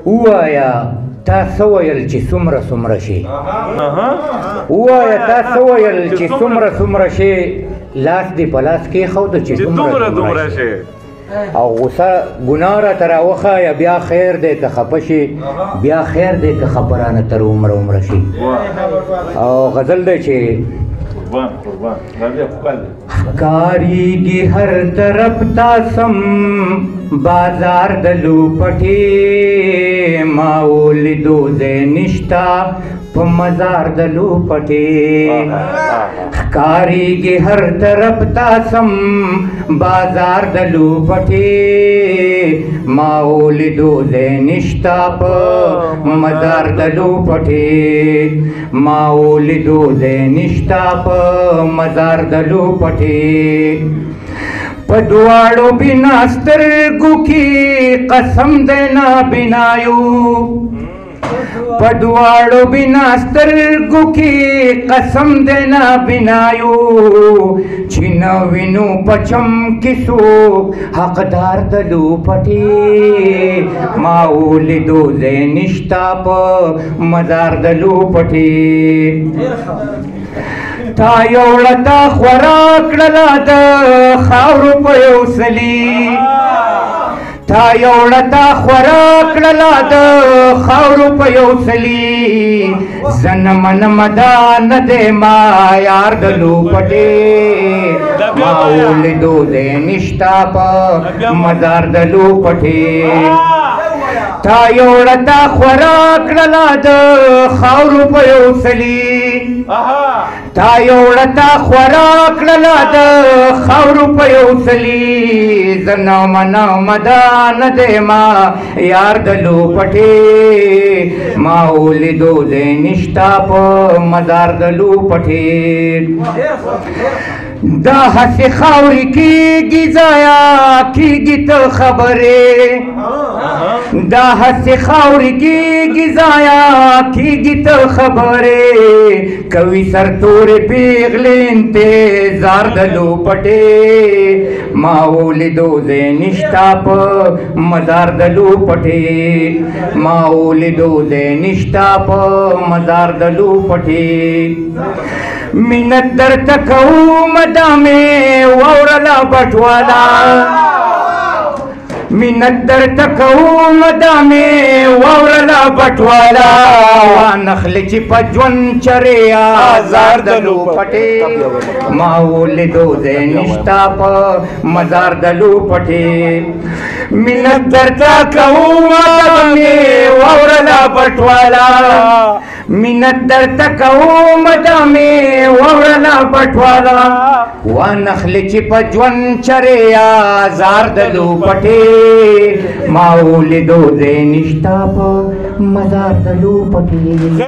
ووایا تا څه ویل چې څومره څومره شي ووایا تا څه ویل چې څومره څومره شي لاس دې په لاس کېښوده چې دومره دومره شي او غوسه ګناه راته راوښایه بیا خیر دی که خفه شي بیا خیر دی که خفه رانه تر عمره عمره شي او غزل دی چې ښکاریږي هر طرف تا سم بازار د لوپټې ما ولیدو ځای نشته په مزار د لوپټې ښکاریږي هر طرف تا سم بازار د لوپټې ما ولیدو ځای نشته په مزار د لوپټې ما ولیدو ځای نشته په مزار د لوپټې په دواړو بنا سترګو کې قسم دی نابینایو په دواړو بنا سترګو کې قسم دی نابینایو چې نه وینو په چم کې څوک حقدار د لوپټې ما ولیدو ځای نشته په مزار د لوپټې تا یوړه تا خورا کړله د خاورو په یو سلي تا یوړه تا خورا کړله د خاورو په یو سلي زه نه منم دا نه دی ما یار د لوپټې ما ولیدو ځای نشته په مزار د لوپټې تا یوړه تا خورا کړله د خاورو په یو سلي تا یوړه تا خورا کړله د خاورو په یو سلي زه نه منم دا نه دی ما یار د لوپټې ما ولیدو ځای نشته په مزار د لوپټې دا هسې خاورې کېږي ضایع کېږي ته خبرې دا هسې خاورې کېږي ضایع کېږي ته خبرې کوي سرتورې پیغلې انتظار د لوپټې ما ولیدو ځای نشته په مزار د لوپټې ما ولیدو ځای نشته په مزار د لوپټې منت درته کوم دا مې واورله بټواله منت درته کوم دا مې واورله بټواله وانخلې چې په ژوند چرې آزار د لوپټې ما ولیدو ځای نشته په مزار د لوپټې منت درته کوم دا مې واورله بټواله منت درته کوم دا مې واورله بټواله وانخلې چې په ژوند چرې آزار د لوپټې ما ولیدو ځای نشته په مزار د لوپټې